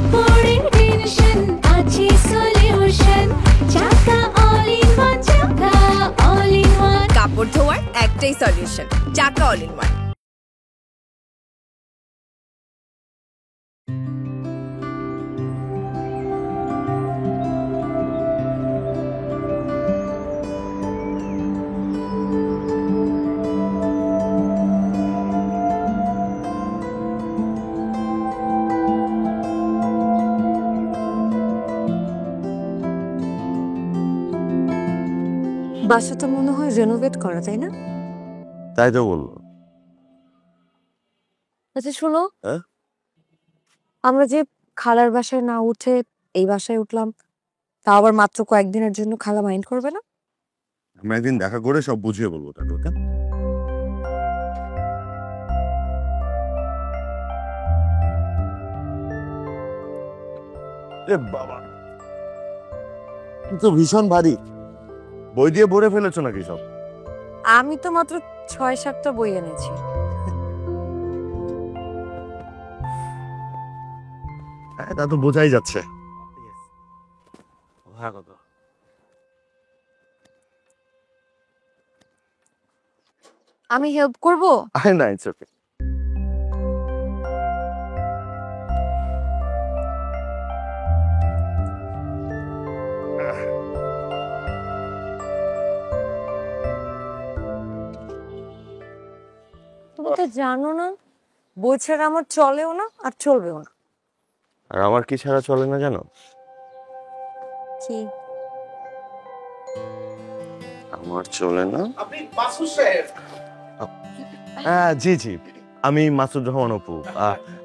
কাপড়ের টেনশন আছে সলিউশন চাকা অল ইন ওয়ান চাকা অল ইন ওয়ান কাপড় ধোয়ার একটাই সলিউশন, চাকা অল ইন ওয়ান। বাসাটা মনে হয় রেনোভেট করা, তাই না? তাই তো বললো। আচ্ছা শোনো, হ্যাঁ? আমরা যে খালার বাসায় না উঠে এই বাসায় উঠলাম, তা আবার মাত্র কয়েকদিনের জন্য, খালা মাইন্ড করবে না? আমি একদিন দেখা করে সব বুঝিয়ে বলবো তাকে, ওকে? এ বাবা, তো ভীষণ ভারী। বই দিয়ে ভরে ফেলেছো নাকি সব? আমি তো মাত্র 6-7টা বই এনেছি। হ্যাঁ, তা তো বোঝাই যাচ্ছে। আমি হেল্প করব? আরে না, ইটস ওকে। তুমি তো জানো না, বই ছাড়া আমার চলেও না আর চলবেও না। আর আমার কি ছাড়া চলে না জানো? কি? আমার চলে না। আপনি মাসুদ সাহেব? হ্যাঁ, জি জি, আমি মাসুদ রহমান অপু,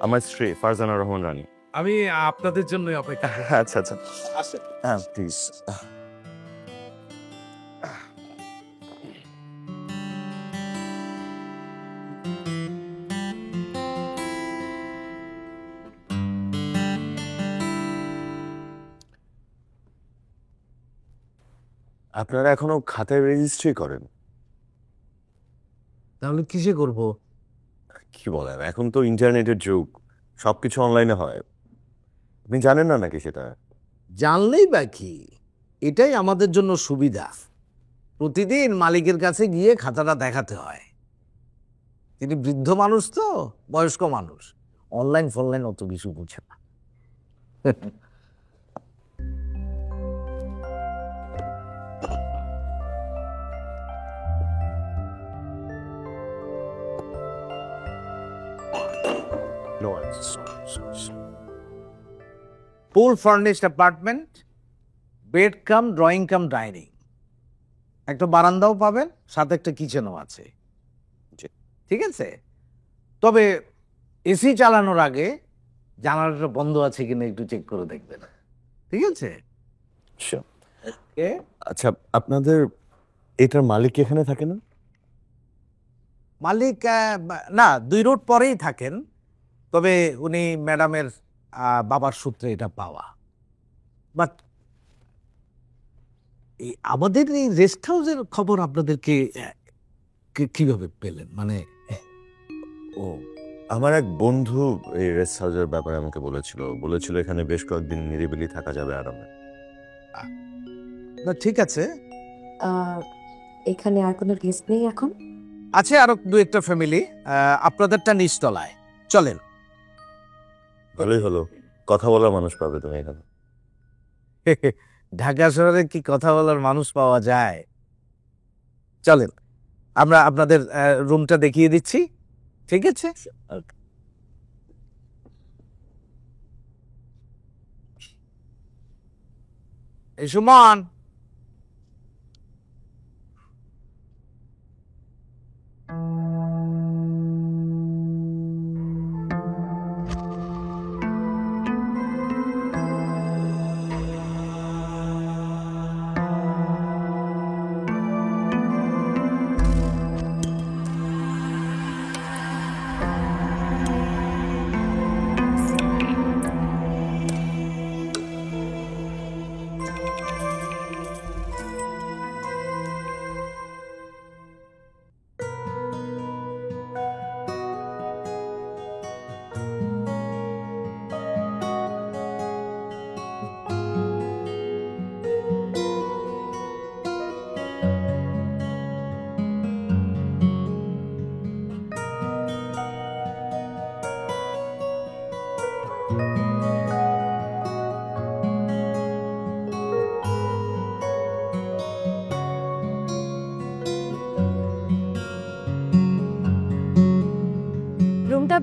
আমার স্ত্রী ফারজানা রহমান রানী। আমি আপনাদের জন্যই অপেক্ষা। আচ্ছা আচ্ছা, আসেন। হ্যাঁ প্লিজ। আপনারা এখনো খাতায় রেজিস্ট্রি করেন? তাহলে কিসে করব? কি বলেন, এখন তো ইন্টারনেটের যুগ, সবকিছু অনলাইনে হয়। আপনি জানেন না নাকি সেটা? জানলেই বা কি, এটাই আমাদের জন্য সুবিধা। প্রতিদিন মালিকের কাছে গিয়ে খাতাটা দেখাতে হয়। তিনি বৃদ্ধ মানুষ তো, বয়স্ক মানুষ, অনলাইন ফনলাইন অত কিছু বুঝে না। No, ফুল ফার্নিশড অ্যাপার্টমেন্ট, বেড কাম ড্রয়িং কাম ডাইনিং, একটা বারান্দাও পাবেন, সাথে একটা কিচেনও আছে। ঠিক আছে, তবে এসি চালানোর আগে জানালাটা বন্ধ আছে কিনা একটু চেক করে দেখবেন। ঠিক আছে? Sure. আচ্ছা, আপনাদের এটার মালিক কি এখানে থাকে না? মালিক না, 2 রোড পরেই থাকেন, তবে উনি ম্যাডামের বাবার সূত্রে এটা পাওয়া। বাট আমাদের এই রেস্ট হাউসের খবর আপনাদেরকে কিভাবে পেলেন? মানে ও, আমার এক বন্ধু এই রেস্ট হাউসের ব্যাপারে আমাকে বলেছিল এখানে বেশ কয়েকদিন নিরিবিলি থাকা যাবে আরামে। না ঠিক আছে, এখানে আর কোনো গেস্ট নেই এখন? আছে আরো 2-একটা ফ্যামিলি, আপনাদেরটা নিচতলায়। চলেন। ভালোই হলো, কথা বলার মানুষ পাবে তুমি এখানে। ঢাকা শহরে কি কথা বলার মানুষ পাওয়া যায়? চলেন, আমরা আপনাদের রুমটা দেখিয়ে দিচ্ছি। ঠিক আছে? এই সুমন,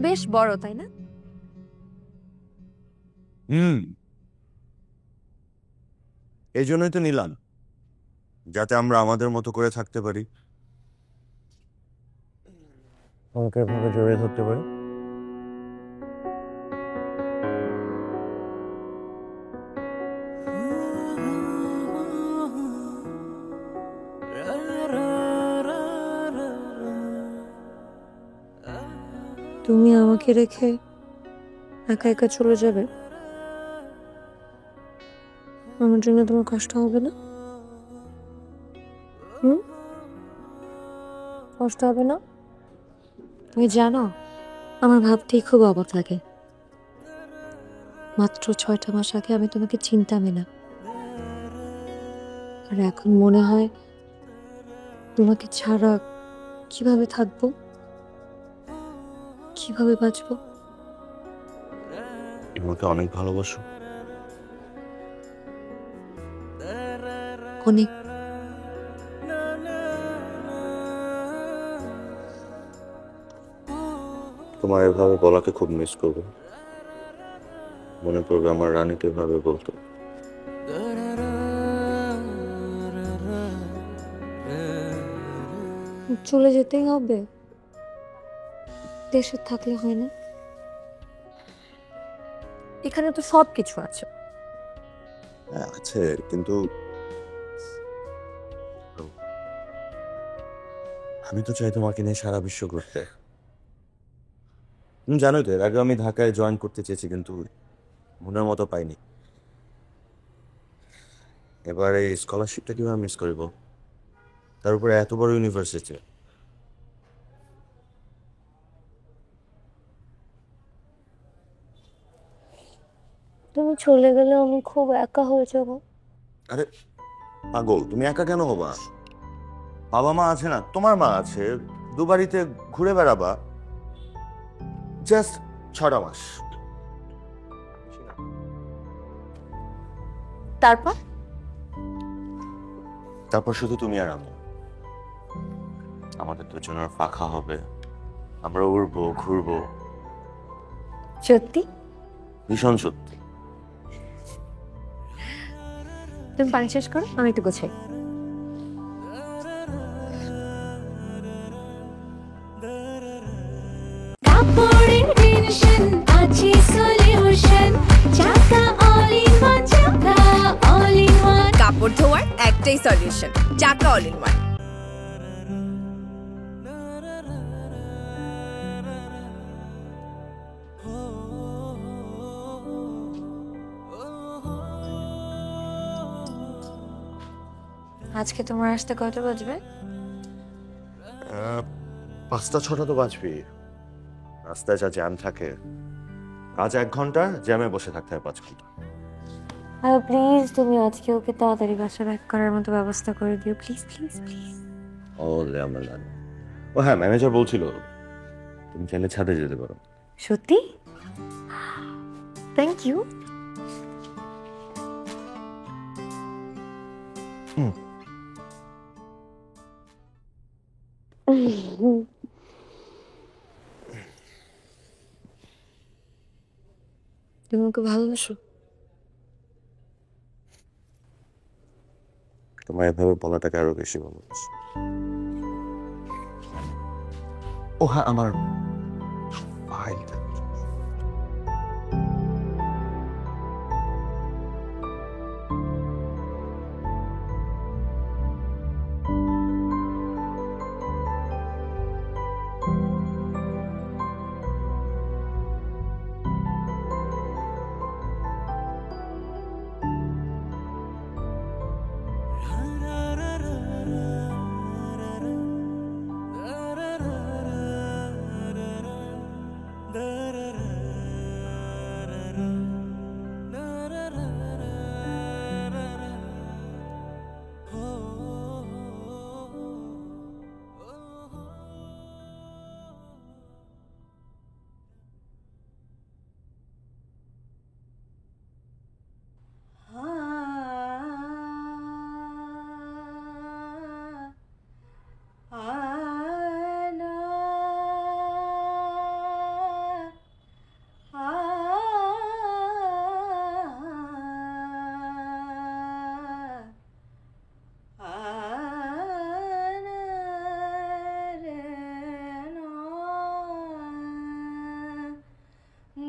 বেশ বড় তাই না? এই জন্যই তো নিলাম, যাতে আমরা আমাদের মতো করে থাকতে পারি, আমাকে এভাবে জড়িয়ে ধরতে পারি। তুমি আমাকে রেখে একা একা চলে যাবে, আমার জন্য তোমার কষ্ট হবে না? কষ্ট হবে না? তুমি জানো আমার ভাবতেই খুব অবাক লাগে। মাত্র 6টা মাস আগে আমি তোমাকে চিনতামই না, আর এখন মনে হয় তোমাকে ছাড়া কিভাবে থাকবো, কিভাবে বাঁচবো। আমাকে অনেক ভালোবাসো। অনেক। তোমার এভাবে বলাকে খুব মিস করবো, মনে পড়বে আমার রানীকে এভাবে বলতো। চলে যেতেই হবে, দেশে থাকলে হয় না? এখানে তো সব কিছু আছে। হ্যাঁ আছে, কিন্তু আমি তো চাই তোমাকে নিয়ে সারা বিশ্ব ঘুরতে। তুমি জানোই তো, এর আগে আমি ঢাকায় জয়েন করতে চেয়েছি, কিন্তু মনের মতো পাইনি। এবার এই স্কলারশিপটা কিভাবে মিস করিব, তার উপরে এত বড় ইউনিভার্সিটি। তুমি চলে গেলে আমি খুব একা হয়ে যাবো। আরে পাগল, তুমি একা কেন হবা? বাবা মা আছে না, তোমার মা আছে, দুবারিতে ঘুরে বেড়াবা। জাস্ট 6টা মাস। তারপর তারপর শুধু তুমি আর আমি, আমাদের দুজনের ফাঁকা হবে, আমরা উড়বো, ঘুরবো। সত্যি? ভীষণ সত্যি। তুমি পানি শেষ করো, আমি একটু গোছাই। কাপড়ের টেনশন আছে সলিউশন, চাকা অল ইন ওয়ান, চাকা অল ইন ওয়ান। কাপড় ধোয়ার একটাই সলিউশন, চাকা অল ইন ওয়ান। আজকে তোমার আসতে কয়টা বাজবে? 5টা 6টা তো বাজবি। রাস্তায় যা জ্যাম থাকে, কাজ 1 ঘন্টা, জ্যামে বসে থাকতে হয় 5 ঘন্টা। প্লিজ তুমি আজকে ওকে তাড়াতাড়ি বাসা ব্যাক করার মতো ব্যবস্থা করে দিও, প্লিজ প্লিজ প্লিজ। ও হ্যাঁ, ম্যানেজার বলছিল তুমি চাইলে ছাদে যেতে পারো। সত্যি? Thank you. তুমি ওকে ভালোবাসো? তোমার এভাবে বলাটাকে আরো বেশি ভালোবাসি। ও হ্যাঁ, আমার ফাইলটা।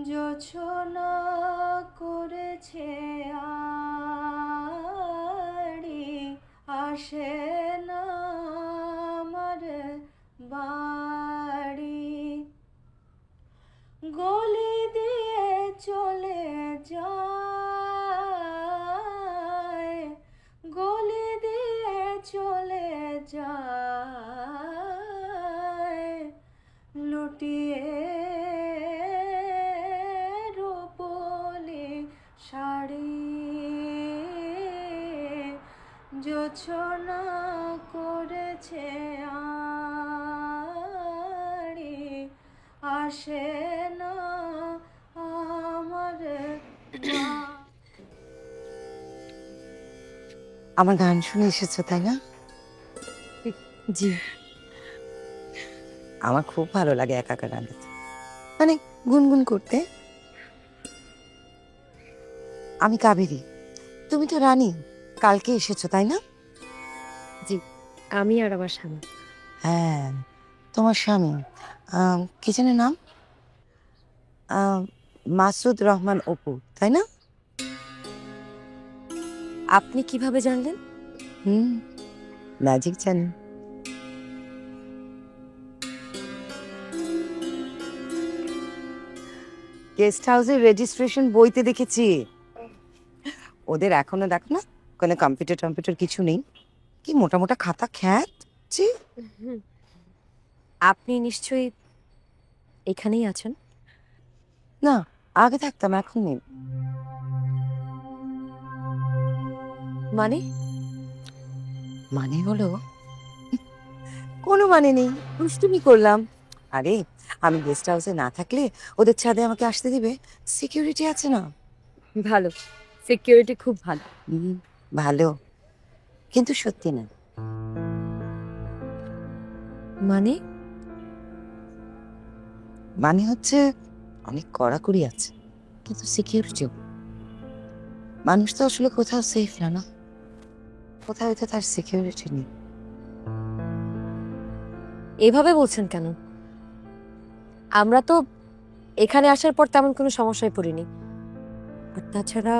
জোছনা করেছে আড়ি, আসে না আমার বাড়ি, গলি দিয়ে চলে যায়, গলি দিয়ে চলে যায়, লুটিয়ে রূপলি শাড়ি, জোছনা করেছে আড়ি, আসে না আমার আমার গান শুনে এসেছো তাই না? জি। আমার খুব ভালো লাগে একা একা গান গাইতে, মানে গুনগুন করতে। আমি কাবেরী, তুমি তো রানী, কালকে এসেছো তাই না? জি, আমি আর আমার স্বামী। হ্যাঁ, তোমার স্বামী কি জানে নাম? মাসুদ রহমান অপু, তাই না? আপনি কিভাবে জানলেন? ম্যাজিক জানি। গেস্ট হাউসের রেজিস্ট্রেশন বইতে দেখেছি। ওদের এখনো দেখো না কোনো কম্পিউটার কিছু নেই, কি মোটা মোটা খাতা খ্যাত। জি, আপনি নিশ্চয়ই এখানেই আছেন? না, আগে থাকতাম, এখন নেই। মানে? মানে হলো কোনো মানে নেই, দুষ্টুমি করলাম। আরে আমি গেস্ট হাউসে না থাকলে ওদের ছাদে আমাকে আসতে দিবে? সিকিউরিটি আছে না? ভালো, সিকিউরিটি খুব ভালো। ভালো, কিন্তু সত্যি না। মানে? মানে হচ্ছে অনেক কড়াকড়ি আছে, কিন্তু সিকিউরিটিও। মানুষ তো আসলে কোথাও সেফ না, না কোথাও তো তার সিকিউরিটি নেই। এভাবে বলছেন কেন? আমরা তো এখানে আসার পর তেমন কোনো সমস্যায় পড়িনি। আর তাছাড়া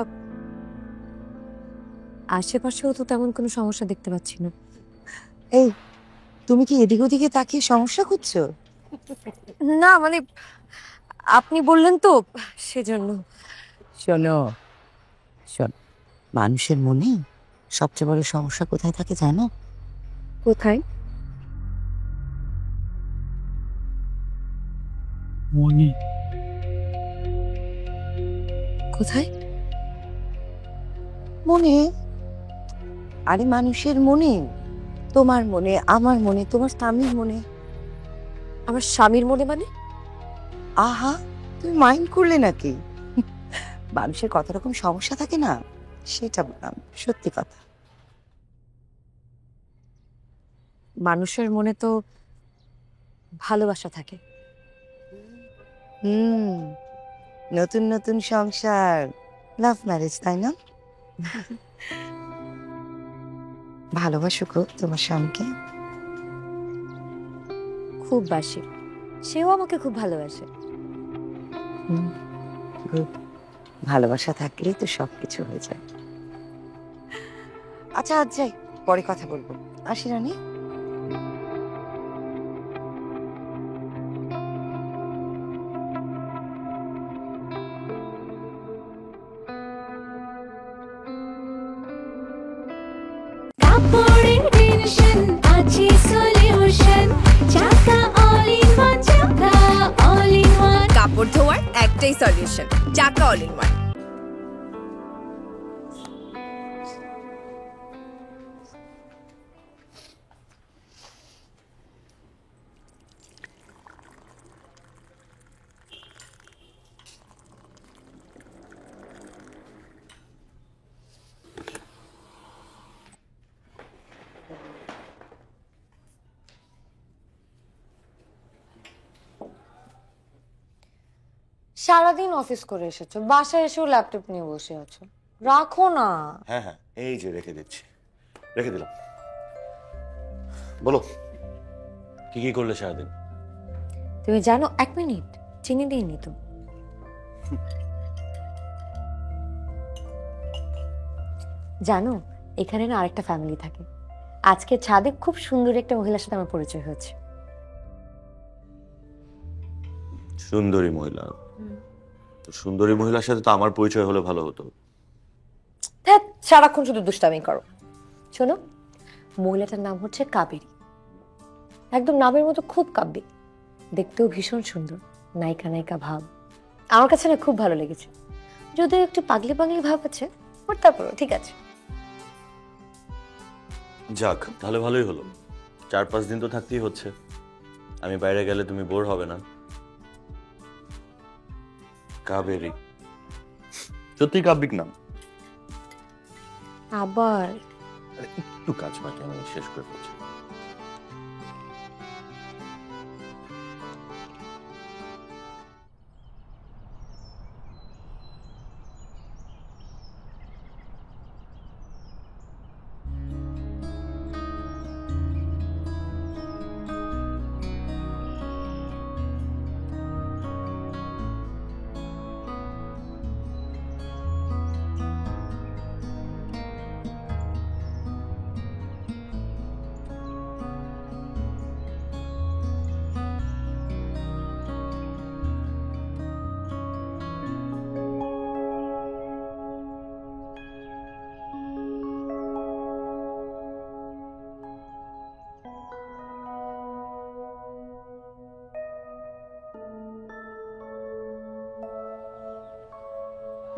আশেপাশেও তো তেমন কোনো সমস্যা দেখতে পাচ্ছি না। এই, তুমি কি এদিক ওদিকে তাকিয়ে সমস্যা খুঁজছো? না মানে আপনি বললেন তো সেজন্য। শোনো শোন, মানুষের মনে সবচেয়ে বড় সমস্যা কোথায় থাকে জানো? কোথায়? মনে। কোথায়? মনে। আরে মানুষের মনে, তোমার মনে, আমার মনে, তোমার স্বামীর মনে। আমার স্বামীর মনে মানে? আহা, তুমি মাইন্ড করলে নাকি? মানুষের কত রকম সমস্যা থাকে না, সেটা বললাম, সত্যি কথা। মানুষের মনে তো ভালোবাসা থাকে। নতুন নতুন সংসার, লাভ ম্যারেজ, তাই না? ভালোবাসো গো তোমার স্বামীকে? খুব বাসি, সেও আমাকে খুব ভালোবাসে। Good. ভালোবাসা থাকলেই তো সবকিছু হয়ে যায়। আচ্ছা আজ যাই, পরে কথা বলবো। আসি রানী। কাপড়ের টেনশন আছে সলিউশন, চাকা অল ইন ওয়ান, চাকা অল ইন ওয়ান। কাপড় ধোয়ার একটাই সলিউশন, চাকা অল ইন ওয়ান। সারাদিন অফিস করে এসেছো, বাসায় এসেও ল্যাপটপ নিয়ে বসে আছো। রাখো না। হ্যাঁ হ্যাঁ, এই যে রেখে দিচ্ছি, রেখে দিলাম। বলো, কি কি করলে সারাদিন? তুমি জানো, 1 মিনিট, চিনি দিইনি তো। জানো, এখানে না আরেকটা ফ্যামিলি থাকে। আজকে ছাদে খুব সুন্দর একটা মহিলার সাথে আমার পরিচয় হয়েছে। সুন্দরী মহিলা? তো সুন্দরী মহিলার সাথে তো আমার পরিচয় হলে ভালো হতো। হ্যাঁ, সারাক্ষণ শুধু দুষ্টামি করো। শোনো, মহিলাটার নাম হচ্ছে কাবেরী। একদম নামের মতো খুব কাব্যিক, দেখতেও ভীষণ সুন্দর, নায়িকা নায়িকা ভাব। আমার কাছে না খুব ভালো লেগেছে, যদিও একটু পাগলি পাগলি ভাব আছে, বাট তারপরও ঠিক আছে। যাক, তাহলে ভালোই হলো। 4-5 দিন তো থাকতেই হচ্ছে। আমি বাইরে গেলে তুমি বোর হবে না। কাবেরী সত্যি কাব্যিক নাম। আবার একটু কাজ বাকি, আমি শেষ করে ফেলছি।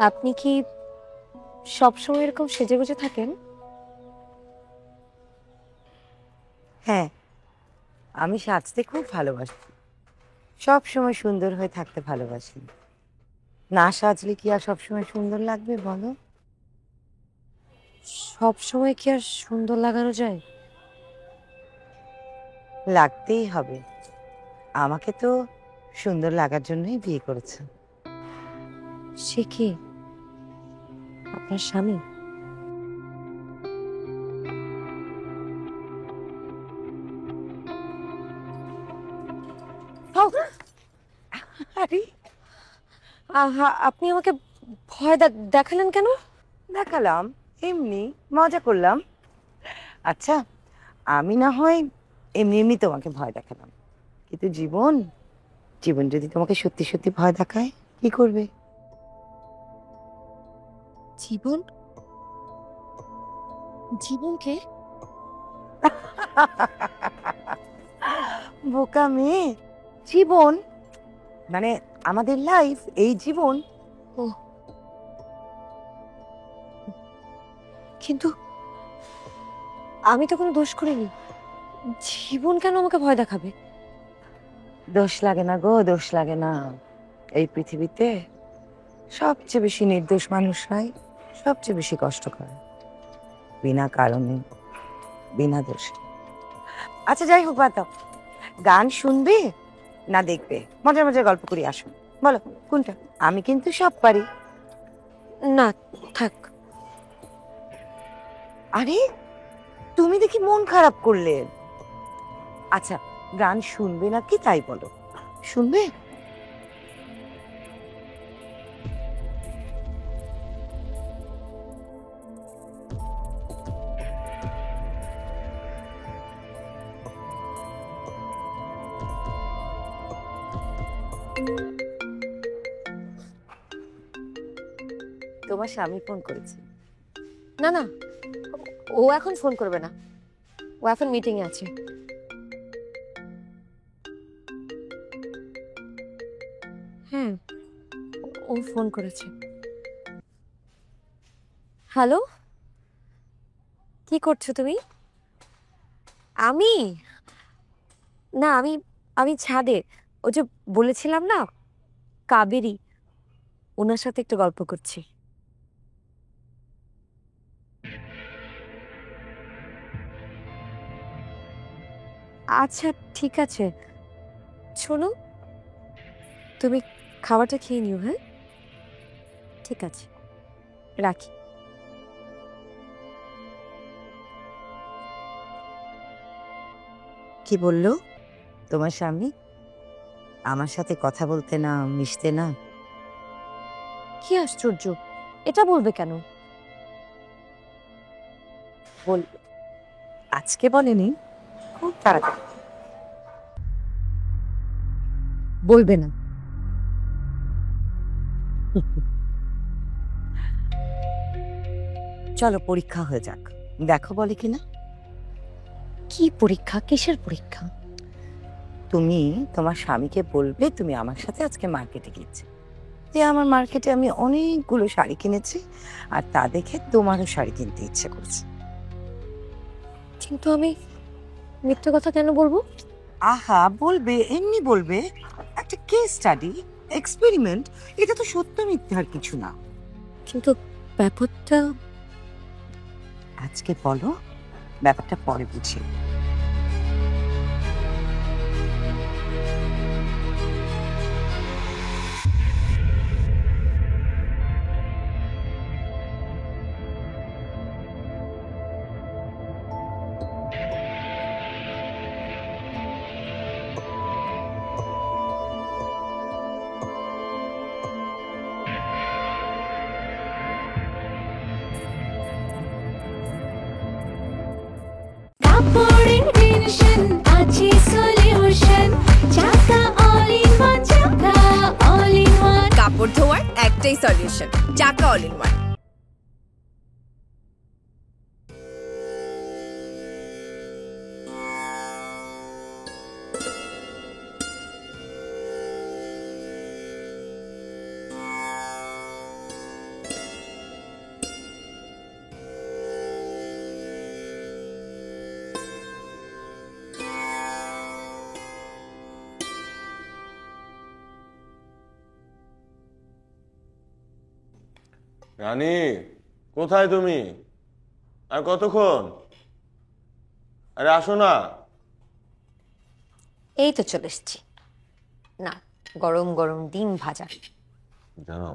আপনি কি সবসময় এরকম সেজেগুজে থাকেন? হ্যাঁ, আমি সাজতে খুব ভালোবাসি, সব সময় সুন্দর হয়ে থাকতে ভালোবাসি। না সাজলে কি আর সবসময় সুন্দর লাগবে বলো? সব সময় কি আর সুন্দর লাগানো যায়? লাগতেই হবে, আমাকে তো সুন্দর লাগার জন্যই বিয়ে করেছে। সে কি আপনার স্বামী? আরে আপনি আমাকে ভয় দেখালেন কেন? দেখালাম, এমনি মজা করলাম। আচ্ছা, আমি না হয় এমনি এমনি তোমাকে ভয় দেখালাম, কিন্তু জীবন জীবন যদি তোমাকে সত্যি সত্যি ভয় দেখায়, কি করবে? জীবন? জীবনকে? বোকা মেয়ে, জীবন মানে আমাদের লাইফ, এই জীবন। ও, কিন্তু আমি তো কোনো দোষ করিনি, জীবন কেন আমাকে ভয় দেখাবে? দোষ লাগে না গো, দোষ লাগে না। এই পৃথিবীতে সবচেয়ে বেশি নির্দোষ মানুষরাই সবচেয়ে বেশি কষ্ট করে, বিনা কারণে, বিনা দোষে। আচ্ছা যাই হোক, বাদ দাও। গান শুনবে না দেখবে? মজার মজার গল্প করি, আসুন। বলো কোনটা? আমি কিন্তু সব পারি। না, থাক। আরে তুমি দেখি মন খারাপ করলে। আচ্ছা, গান শুনবে নাকি তাই বলো, শুনবে? তোমার স্বামী ফোন করেছে। না না, ও এখন ফোন করবে না, ও এখন মিটিং এ আছে। হ্যাঁ, ও ফোন করেছে। হ্যালো, কি করছো তুমি? আমি না, আমি আমি ছাদে, ও যে বলেছিলাম না, কাবেরী, ওনার সাথে একটু গল্প করছি। আচ্ছা ঠিক আছে, শোনো, তুমি খাবারটা খেয়ে নিও। হ্যাঁ ঠিক আছে, রাখি। কি বললো তোমার স্বামী? আমার সাথে কথা বলতে না, মিশতে না? কি আশ্চর্য, এটা বলবে কেন? বলবে, আজকে বলেনি, খুব তাড়াতাড়ি বলবে না। চলো পরীক্ষা হয়ে যাক, দেখো বলে কিনা। কি পরীক্ষা? কিসের পরীক্ষা? তুমি তোমার স্বামীকে বলবে তুমি আমার সাথে আজকে মার্কেটে গিয়েছি, যে আমার মার্কেটে আমি অনেকগুলো শাড়ি কিনেছি আর তা দেখে তোমারও শাড়ি কিনতে ইচ্ছে করছে। কিন্তু আমি মিথ্যে কথা কেন বলবো? আহা, বলবে, এমনি বলবে, একটা কেস স্টাডি, এক্সপেরিমেন্ট, এটা তো সত্য মিথ্যার কিছু না। কিন্তু ব্যাপারটা আজকে বলো, ব্যাপারটা পরে বুঝি। কাপড়ের টেনশন আছে সলিউশন, চাকা অল ইন ওয়ান, চাকা অল ইন ওয়ান। কাপড় ধোয়ার একটাই সলিউশন, চাকা অল ইন ওয়ান। রানী, কোথায় তুমি? আর কতক্ষণ? আরে আসো না। এই তো চলে এসছি। না, গরম গরম ডিম ভাজা। জানো,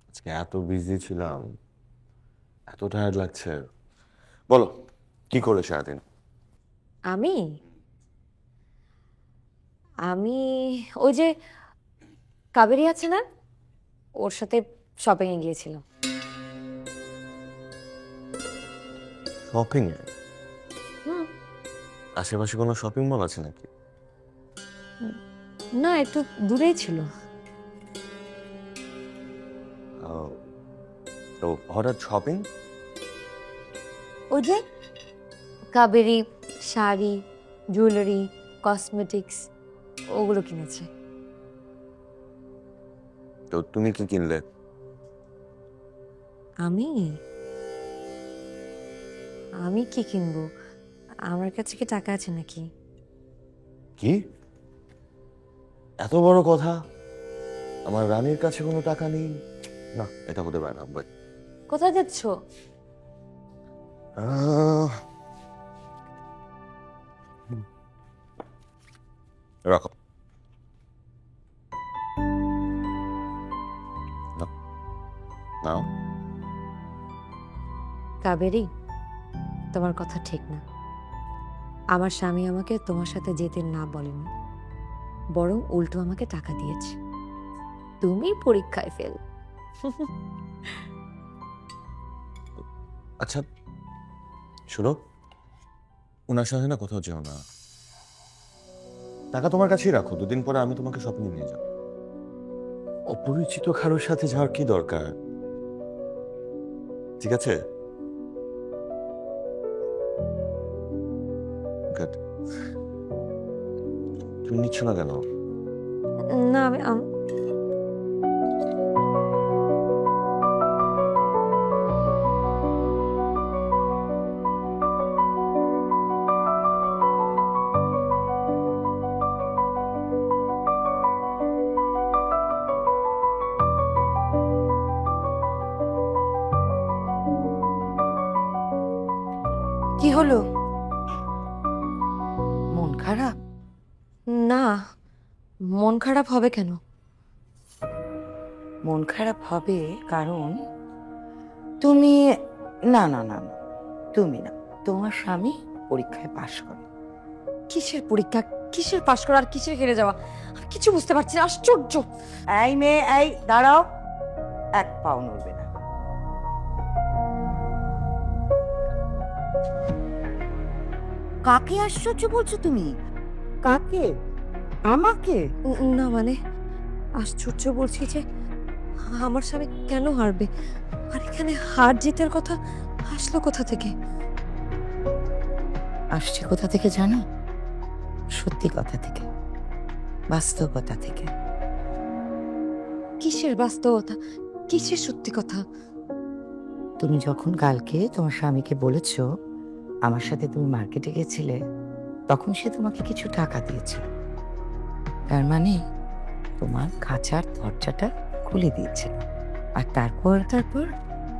আজকে এত বিজি ছিলাম, এত টায়ার্ড লাগছে। বলো, কি করে সারাদিন? আমি আমি ওই যে কাবেরী আছে না, ওর সাথে শপিং এ গিয়েছিলাম। শপিং এ? হুম। আশেপাশে কোনো শপিং মল আছে নাকি? না, একটু দূরেই ছিল। তো হঠাৎ শপিং? ওই যে কাবেরী শাড়ি, জুয়েলারি, কসমেটিক্স ওগুলো কিনেছে। তো তুমি কি কিনলে? আমি আমি কি কিনবো? আমার কাছে কি টাকা আছে নাকি? কি এত বড় কথা? আমার রানীর কাছে কোনো টাকা নেই? না, এটা হতে পারে না। কোথায় যাচ্ছ? রাখো। নাও। কাবেরী, তোমার কথা ঠিক না। আমার স্বামী আমাকে তোমার সাথে যেতে না বলেনি, বরং উল্টো আমাকে টাকা দিয়েছে। তুমি পরীক্ষায় ফেল। আচ্ছা শোনো, ওনার সাথে না কোথাও যেও না। টাকা তোমার কাছেই রাখো, দুদিন পরে আমি তোমাকে শপিং এ নিয়ে যাব। অপরিচিত কারোর সাথে যাওয়ার কি দরকার? ঠিক আছে? Good. তুমি নিচ্ছ না কেন? না, কি হলো, মন খারাপ? না, মন খারাপ হবে কেন? মন খারাপ হবে কারণ তুমি, না না না না, তুমি না, তোমার স্বামী পরীক্ষায় পাশ করে। কিসের পরীক্ষা, কিসের পাশ করা আর কিসের হেরে যাওয়া? আমি কিছু বুঝতে পারছি না, আশ্চর্য। এই মেয়ে, এই দাঁড়াও। এক পাও নড়বে না। কাকে আশ্চর্য বলছো তুমি? কাকে? আমাকে? না মানে আশ্চর্য বলছি যে আমার স্বামী কেন হারবে, আর এখানে হার জিতের কথা আসলো কোথা থেকে? আসছে কোথা থেকে জানো? সত্যি কথা থেকে, বাস্তবতা থেকে। কিসের বাস্তবতা, কিসের সত্যি কথা? তুমি যখন কালকে তোমার স্বামীকে বলেছো আমার সাথে তুমি মার্কেটে গেছিলে, তখন সে তোমাকে কিছু টাকা দিয়েছিল। তার মানে তোমার খাঁচার দরজাটা খুলে দিয়েছে, আর তারপর তারপর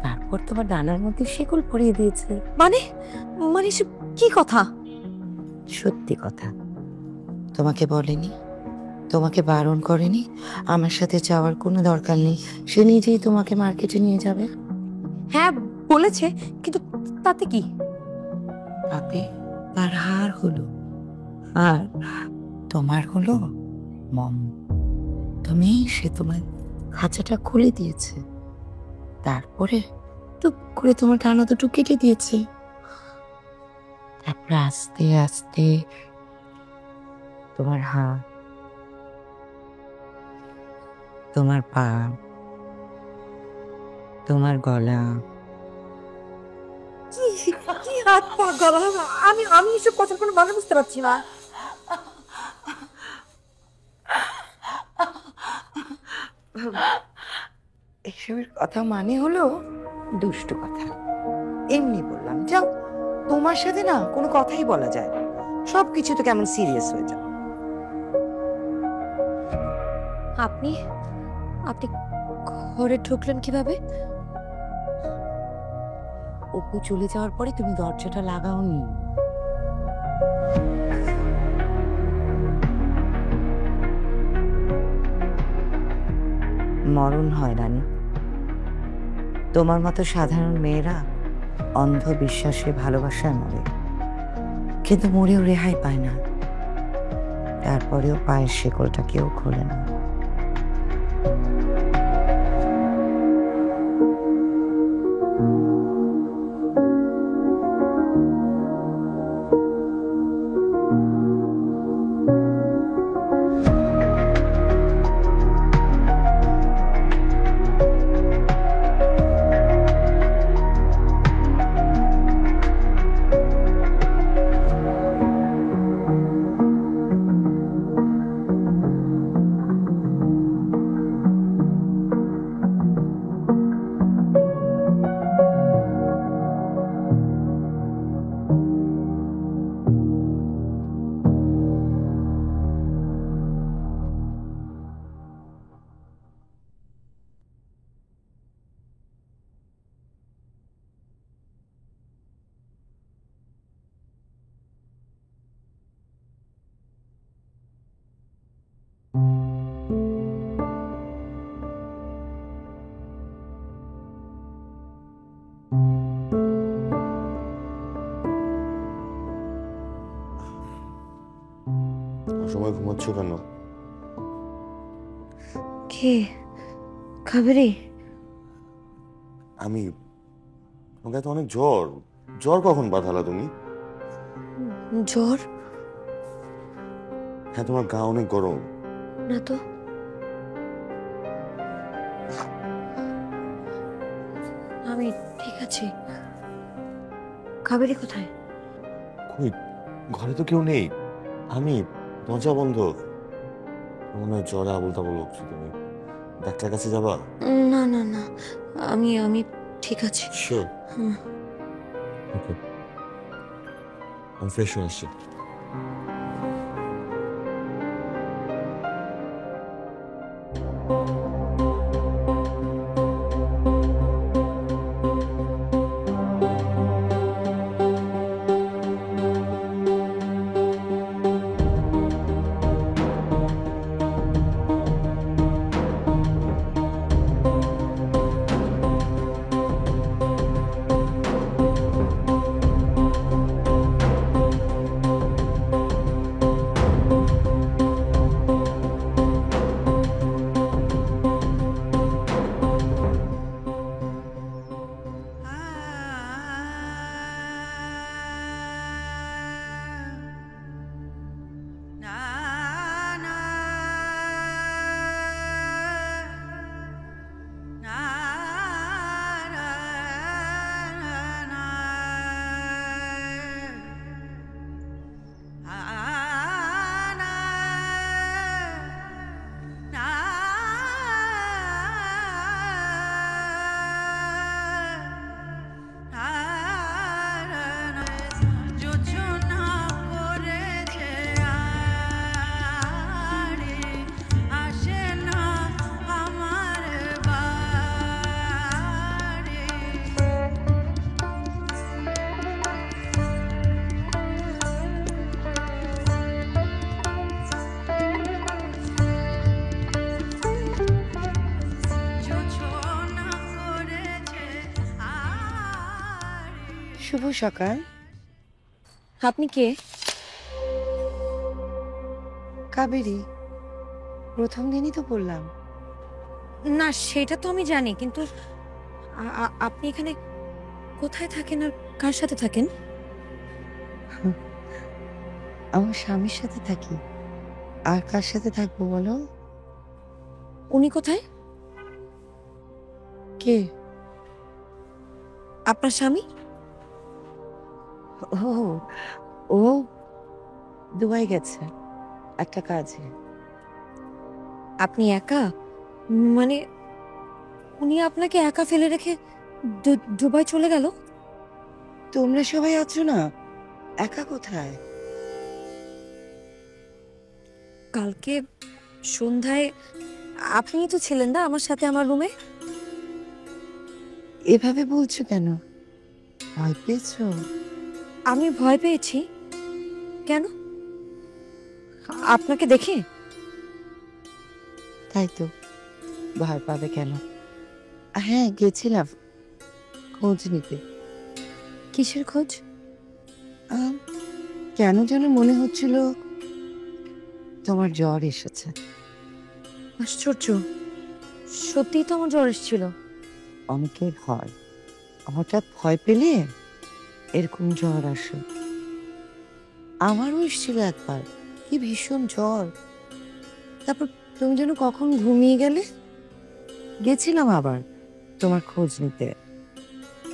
তারপর তোমার ডানার মধ্যে শিকল পরিয়ে দিয়েছে। মানে মানে এসব কি কথা? সত্যি কথা। তোমাকে বলেনি, তোমাকে বারণ করেনি, আমার সাথে যাওয়ার কোনো দরকার নেই, সে নিজেই তোমাকে মার্কেটে নিয়ে যাবে। হ্যাঁ বলেছে, কিন্তু তাতে কি? তাতে তার হার হলো, আর তোমার হলো মম। তুমি, সে তোমার খাঁচাটা খুলে দিয়েছে, তারপরে টুক করে তোমার ডানা দুটো কেটে দিয়েছে। তারপর আস্তে আস্তে তোমার হাত, তোমার পা, তোমার গলা। কি হাত পা গলা? আমি আমি এসব কথার কোনো মানে বুঝতে পারছি না। এসবের কথা মানে হলো দুষ্টু কথা। এমনি বললাম, যাও, তোমার সাথে না কোনো কথাই বলা যায় না, সবকিছু তো কেমন সিরিয়াস হয়ে যায়। আপনি আপনি ঘরে ঢুকলেন কিভাবে? অপু চলে যাওয়ার পরে তুমি দরজাটা লাগাওনি। মরণ হয় রানী। তোমার মতো সাধারণ মেয়েরা অন্ধ বিশ্বাসে ভালোবাসায় মরে, কিন্তু মরেও রেহাই পায় না, তারপরেও পায়ের শেকলটা কেউ খোলে না। সময় ঘুমাচ্ছ কেন? কে? কাবেরী? আমি, তোমাকে তো অনেক জ্বর। জ্বর কখন বাঁধালা তুমি? জ্বর? হ্যাঁ, তোমার গা অনেক গরম। না তো। আমি ঠিক আছি। কাবেরী কোথায়? কই, ঘরে তো কেউ নেই। আমি, দরজা বন্ধ। মনে হয় জ্বরে আবল তাবল বকছো তুমি। ডাক্তার কাছে যাবা? না না না, আমি আমি ঠিক আছি। শিওর? ওকে, আমি ফ্রেশ হয়ে আসছি। শুভ সকাল। আপনি কে? কাবেরী, প্রথম দিনই তো বললাম। না সেটা তো আমি জানি, কিন্তু আপনি এখানে কোথায় থাকেন আর কার সাথে থাকেন? আমার স্বামীর সাথে থাকি, আর কার সাথে থাকবো বলো? উনি কোথায়? কে? আপনার স্বামী? ও ও দুবাই গেছে একটা কাজে। আপনি একা? মানে উনি আপনাকে একা ফেলে রেখে দুবাই চলে গেল? তোমরা সবাই আছো না, একা কোথায়? কালকে সন্ধ্যায় আপনি তো ছিলেন না আমার সাথে আমার রুমে? এভাবে বলছো কেন? ভয় পেয়েছো? আমি ভয় পেয়েছি কেন? আপনাকে দেখে? তাই তো, ভয় পাবে কেন? হ্যাঁ, গেছিলাম খোঁজ নিতে। কিসের খোঁজ? কেন যেন মনে হচ্ছিল তোমার জ্বর এসেছে। আশ্চর্য, সত্যিই তো আমার জ্বর এসেছিল। অনেকের হয়, হঠাৎ ভয় পেলে এরকম জ্বর আসে। আমারও এসেছিল একবার, কি ভীষণ জ্বর। তারপর তুমি যেন কখন ঘুমিয়ে গেলে। গেছিলাম আবার তোমার খোঁজ নিতে,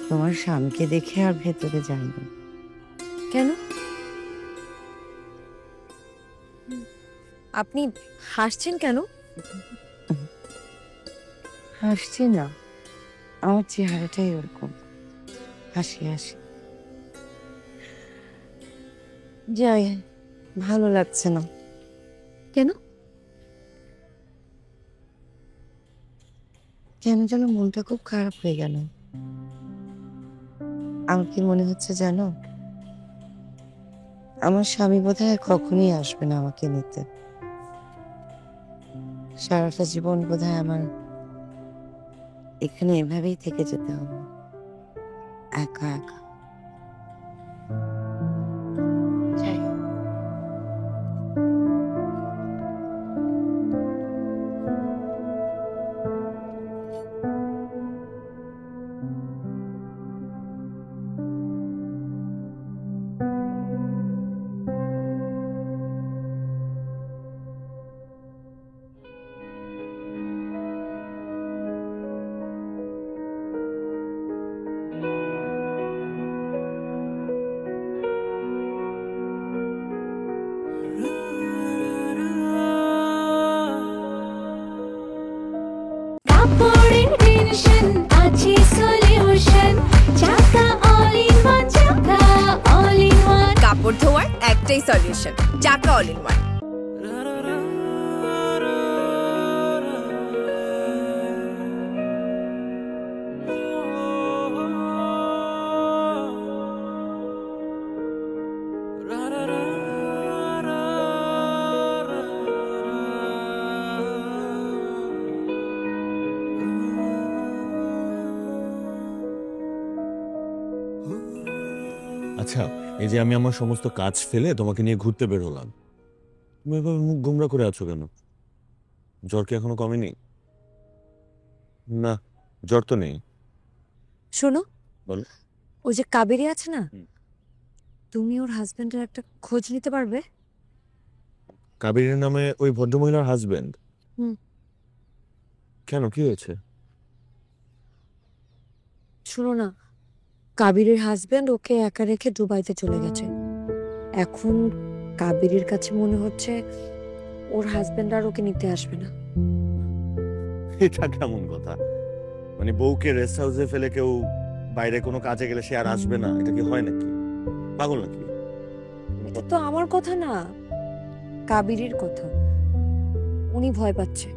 তোমার স্বামীকে দেখে আর ভেতরে যাইনি। কেন? আপনি হাসছেন কেন? হাসছি না, আমার চেহারাটাই ওরকম, হাসি হাসি। যাই, ভালো লাগছে না। কেন? কেন যেন মনটা খুব খারাপ হয়ে গেল। আমার কি মনে হচ্ছে জানো, আমার স্বামী বোধহয় কখনই আসবে না আমাকে নিতে। সারাটা জীবন বোধহয় আমার এখানে এভাবেই থেকে যেতে হবে, একা একা। যাই। কাপড়ের টেনশন আছে সলিউশন, চাকা অল ইন ওয়ান, চাকা অল ইন ওয়ান। কাপড় ধোয়ার একটাই সলিউশন, চাকা অল ইন ওয়ান। আচ্ছা, এই যে আমি আমার সমস্ত কাজ ফেলে তোমাকে নিয়ে ঘুরতে বের হলাম, তুমি এভাবে মুখ গোমরা করে আছো কেন? জ্বর কি এখনো কমেনি? না, জ্বর তো নেই। শোনো, বলো। ওই যে কাবেরী আছে না, হুম। তুমি ওর হাজবেন্ডের একটা খোঁজ নিতে পারবে? কাবেরীর নামে ওই ভদ্রমহিলার হাজবেন্ড? হুম। কেন, কি হয়েছে? শোনো না, কাবেরীর হাজবেন্ড ওকে একা রেখে দুবাইতে চলে গেছে। এখন কাবেরীর কাছে মনে হচ্ছে ওর হাজবেন্ড আর ওকে নিতে আসবে না। এটা কেমন কথা? মানে বউকে রেস্ট হাউসে ফেলে কেউ বাইরে কোনো কাজে গেলে সে আর আসবে না, এটা কি হয় নাকি? পাগল নাকি? এটা তো আমার কথা না, কাবেরীর কথা। উনি ভয় পাচ্ছে।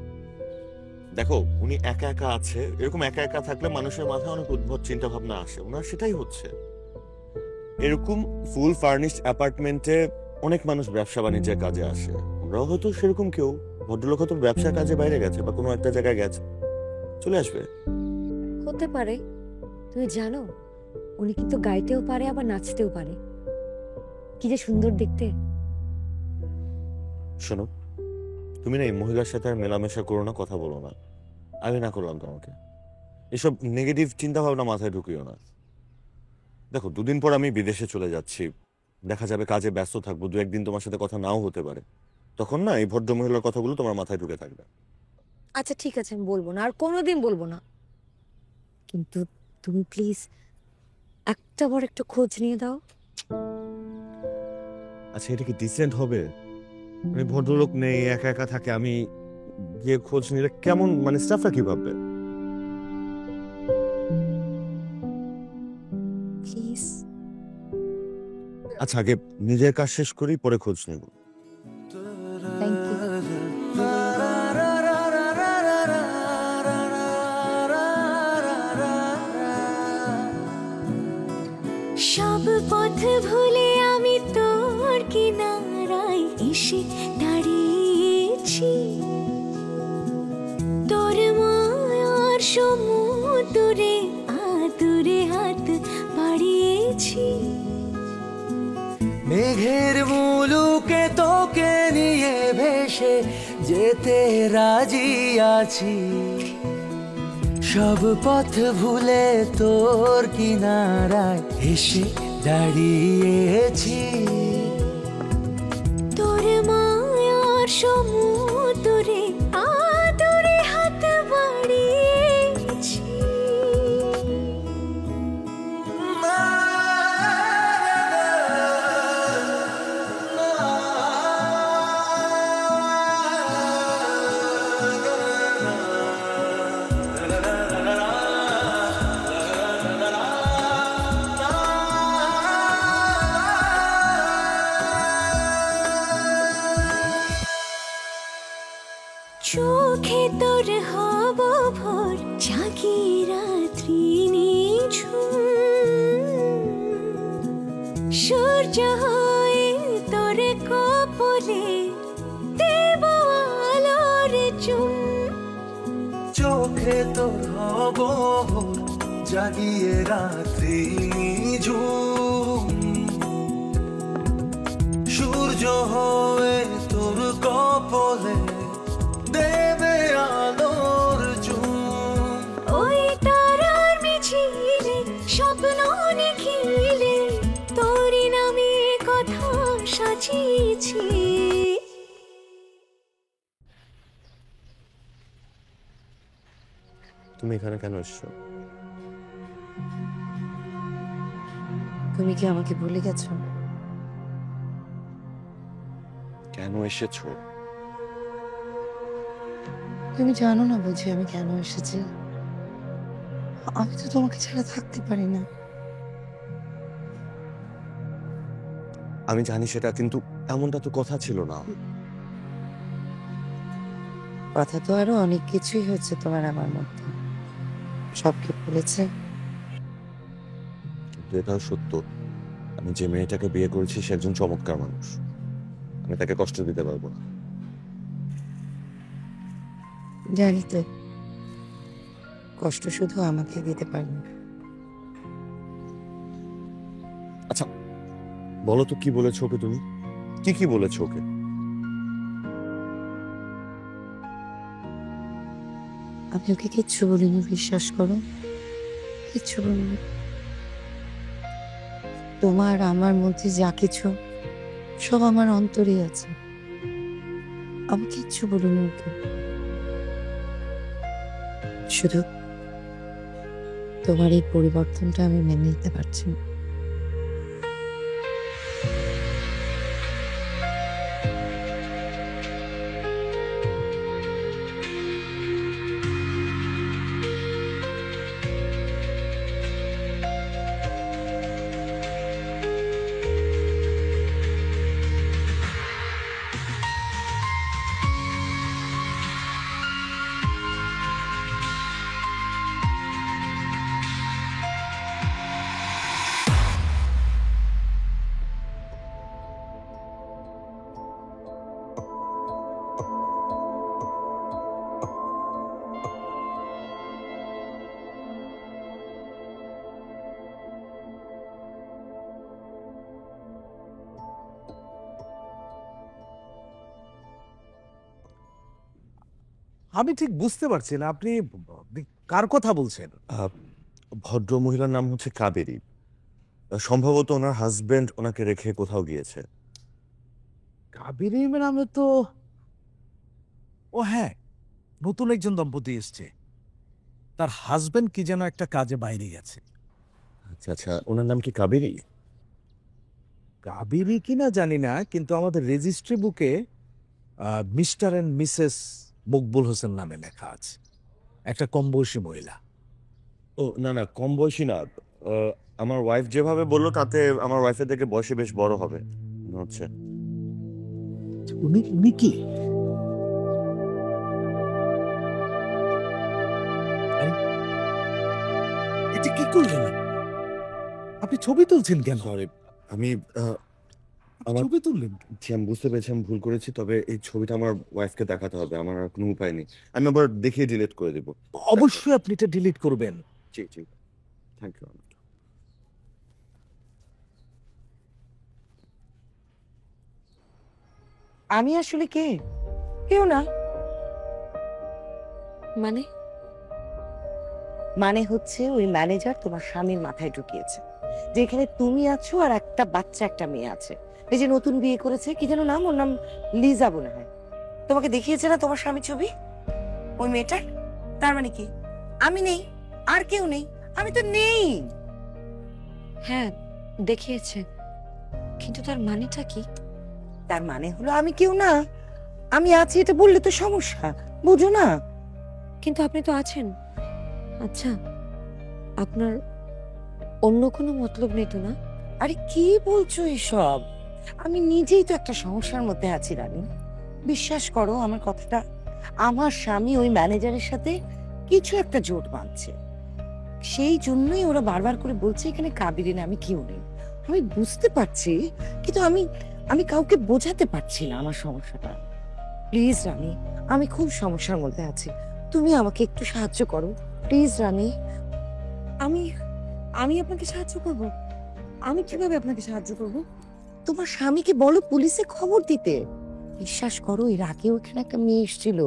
দেখো, উনি একা একা আছে, এরকম একা একা থাকলে মানুষের মাথায় অনেক উদ্ভট চিন্তা ভাবনা আসে, ওনার সেটাই হচ্ছে। এরকম ফুল ফার্নিশড অ্যাপার্টমেন্টে অনেক মানুষ ব্যবসা বাণিজ্যের কাজে আসে, ওরাও হয়তো সেরকম কেউ, ভদ্রলোক হয়তো ব্যবসার কাজে বাইরে গেছে বা কোনো একটা জায়গায় গেছে, চলে আসবে। হতে পারে। তুমি জানো উনি কিন্তু গাইতেও পারে আবার নাচতেও পারে, কি যে সুন্দর দেখতে। শোনো, তুমি না এই মহিলার সাথে আর মেলামেশা করো না, কথা বলো না। আমি না করলাম তোমাকে। এসব নেগেটিভ চিন্তা ভাবনা মাথায় ঢুকিও না। দেখো, দুদিন পর আমি বিদেশে চলে যাচ্ছি, দেখা যাবে কাজে ব্যস্ত থাকবো, দু একদিন তোমার সাথে কথা নাও হতে পারে। তখন না এই ভদ্র মহিলার কথাগুলো তোমার মাথায় ঢুকে থাকবে। আচ্ছা ঠিক আছে, আমি বলবো না, আর কোনোদিন বলবো না। কিন্তু তুমি প্লিজ একটা বার একটু খোঁজ নিয়ে দাও। আচ্ছা, এটা কি ডিসেন্ট হবে? মানে ভদ্রলোক নেই, একা একা থাকে, আমি গিয়ে খোঁজ নিলে কেমন, মানে স্টাফরা কি ভাববে? প্লিজ। আচ্ছা, আগে নিজের কাজ শেষ করি, পরে খোঁজ নেব। Thank you. সব পথ ভুলে আমি তোর কিনারায় এসে দাঁড়িয়েছি, তোর মায়ার সমুদ্রে আদুরে হাত বাড়িয়েছি। মেঘের মুলুকে তোকে নিয়ে ভেসে যেতে রাজি আছি, সব পথ ভুলে তোর কিনারায় এসে দাঁড়িয়েছি, তোর মায়ার সমুদ্রে আদুরে হাত বাড়িয়েছি। চোখে তোর হব ভোর, জাগি রাত্রি নিঝুম, সূর্য হয়ে তোর কপলে দেব আলোর চুম। চোখে তোর হব ভোর, জাগিয়ে রাত্রি ঝুম, সূর্য হয়ে তোর কপলে দেবে আলোর চুম। ওই তারার মিছিলে স্বপ্ন নিখিলে তোরই নামে কথা সাজিয়েছি। তুমি এখানে কেন এসছো? তুমি কি আমাকে ভুলে গেছো? কেন এসেছো? তুমি জানো না বুঝি আমি কেন এসেছি? আমি তো তোমাকে ছাড়া থাকতে পারি না। আমি জানি সেটা, কিন্তু এমনটা তো কথা ছিল না। কথা তো আরো অনেক কিছুই হয়েছে তোমার আমার মধ্যে, সব কি বলেছে? কিন্তু এটাও সত্য, আমি যে মেয়েটাকে বিয়ে করেছি সে একজন চমৎকার মানুষ। আমি তাকে কষ্ট দিতে পারবো না। জানি তো, কষ্ট শুধু আমাকে দিতে পারবে। আচ্ছা বলো তো, কি বলেছো ওকে? তুমি কি বলেছো ওকে? আমি ওকে কিচ্ছু বলিনি, বিশ্বাস করো, কিচ্ছু বলিনি। তোমার আমার মধ্যে যা কিছু সব আমার অন্তরে আছে, আমি কিচ্ছু বলিনি ওকে। শুধু তোমার এই পরিবর্তনটা আমি মেনে নিতে পারছি না। আমি ঠিক বুঝতে পারছি না আপনি কার কথা বলছেন। ভদ্র মহিলার নাম হচ্ছে কাবেরী। সম্ভবত ওনার হাজবেন্ড ওনাকে রেখে কোথাও গিয়েছে। কাবেরী নামে তো, ও হ্যাঁ, নতুন একজন দম্পতি এসছে, তার হাজবেন্ড কি যেন একটা কাজে বাইরে গেছে। আচ্ছা আচ্ছা, ওনার নাম কি কাবেরী? কাবেরী কিনা জানি না, কিন্তু আমাদের রেজিস্ট্রি বুকে Mr and Mrs Maqbool Hossain নামে লেখা আছে, একটা কম বয়সী মহিলা। ও না না, কম বয়সী না। আমার ওয়াইফ যেভাবে বললো তাতে আমার ওয়াইফের থেকে বয়সে বেশ বড় হবে মনে হচ্ছে। উনি উনি কি? আরে, এটা কি করলেন আপনি? ছবি তুলছেন কেন? সরি, আমি আপনি ছবি তুললেন কেন? জি, আমি বুঝতে পেরেছি আমি ভুল করেছি, তবে এই ছবিটা আমার ওয়াইফকে দেখাতে হবে, আমার আর কোনো উপায় নেই। আমি আবার দেখিয়ে ডিলিট করে দেবো। অবশ্যই আপনি এটা ডিলিট করবেন। জি জি, থ্যাংক ইউ। আমি আসলে কে? কেউ না। মানে মানে হচ্ছে ওই ম্যানেজার তোমার স্বামীর মাথায় ঢুকিয়েছে, যেখানে তুমি আছো আর একটা বাচ্চা, একটা মেয়ে আছে। এই যে নতুন বিয়ে করেছে, কি যেন নাম, ওর নাম লিজা মনে হয়। তোমাকে দেখিয়েছে না তোমার স্বামী ছবি ওই মেয়েটার? তার মানে কি আমি নেই, আর কেউ নেই, আমি তো নেই। হ্যাঁ দেখিয়েছে, কিন্তু তার মানেটা কি? তার মানে হলো আমি কেউ না, আমি আছি এটা বললে তো সমস্যা, বুঝো না? কিন্তু আপনি তো আছেন। আচ্ছা, আপনার অন্য কোনো মতলব নেই তো না? আরে কি বলছো এসব? আমি নিজেই তো একটা সমস্যার মধ্যে আছি রানী, বিশ্বাস করো আমার কথাটা। আমার স্বামী ওই ম্যানেজারের সাথে কিছু একটা জোট বাঁধছে, সেই জন্যই ওরা বারবার করে বলছে এখানে কাবেরী না, আমি কেউ নেই। আমি বুঝতে পারছি, কিন্তু আমি আমি কাউকে বোঝাতে পারছি না আমার সমস্যাটা। প্লিজ রানী, আমি খুব সমস্যার মধ্যে আছি, তুমি আমাকে একটু সাহায্য করো প্লিজ রানী। আমি আমি আপনাকে সাহায্য করব? আমি কিভাবে আপনাকে সাহায্য করব? তোমার স্বামীকে বলো পুলিশে খবর দিতে। বিশ্বাস করো এর আগেও এখানে একটা মেয়ে এসেছিল,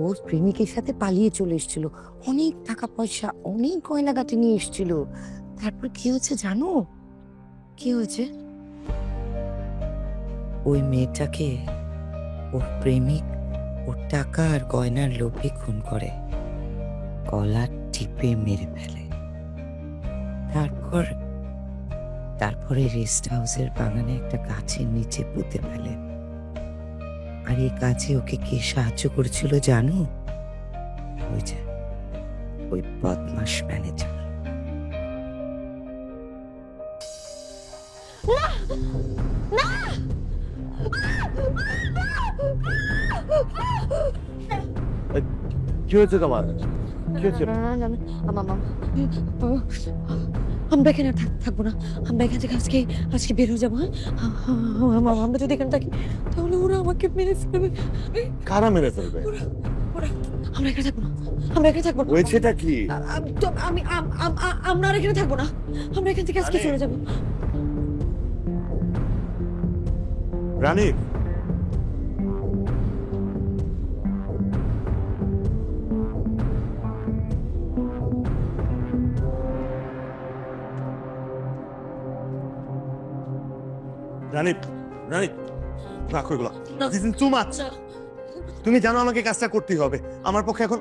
ওর প্রেমিকের সাথে পালিয়ে চলে এসেছিল, অনেক টাকা পয়সা অনেক গয়নাগাটি নিয়ে এসেছিল। তারপর কি হয়েছে জানো? কি হয়েছে? ওই মেয়েটাকে ওর প্রেমিক ওর টাকা আর গয়নার লোভে খুন করে, গলা টিপে মেরে ফেলে। তারপরে রেস্ট হাউসের বাগানে একটা গাছের নিচে পুঁতে ফেলে। আর এই কাজে ওকে কে সাহায্য করেছিল জানো? ওই যে ওই বদমাস ম্যানেজার। কি হয়েছে তোমার? কি হয়েছে? আমরা এখানে আর থাকবো না, আমরা এখান থেকে আজকে বের হয়ে যাবো। হ্যাঁ, আমরা যদি এখানে থাকি তাহলে ওরা আমাকে মেরে ফেলবে। কারা মেরে ফেলবে? ওরা আমরা এখানে থাকবো না, আমরা এখানে থাকবো না। হয়েছেটা কি? আমরা আর এখানে থাকবো না, আমরা এখান থেকে আজকে চলে যাবো। রানী, রানী, রানী, রাখো এগুলো। This is too much. তুমি জানো আমাকে কাজটা করতেই হবে, আমার পক্ষে এখন।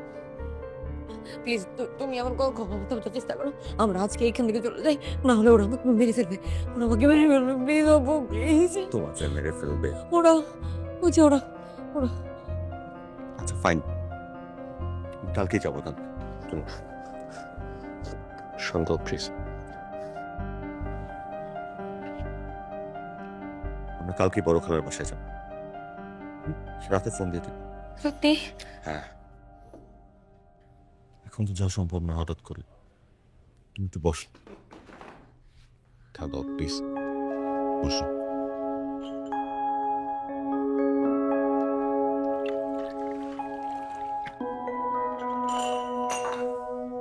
প্লিজ তুমি আমার কথা বোঝার চেষ্টা করো, আমরা আজকে এখান থেকে চলে যাই, না হলে ওরা আমাকে মেরে ফেলবে, ওরা আমাকে মেরে ফেলবে। প্লিজ আপু প্লিজ। তোমাকে মেরে ফেলবে? ওরা বুঝে ওরা ওরা আচ্ছা ফাইন, কালকে যাবো না। শান্ত প্লিজ। আমরা কালকে বড় খালার বাসায় যাবো, রাতে ফোন দিয়ে দিই। সত্যি? হ্যাঁ, এখন তো যাওয়া সম্ভব না হঠাৎ করে। তুমি একটু বস। থাকো প্লিজ, বসো।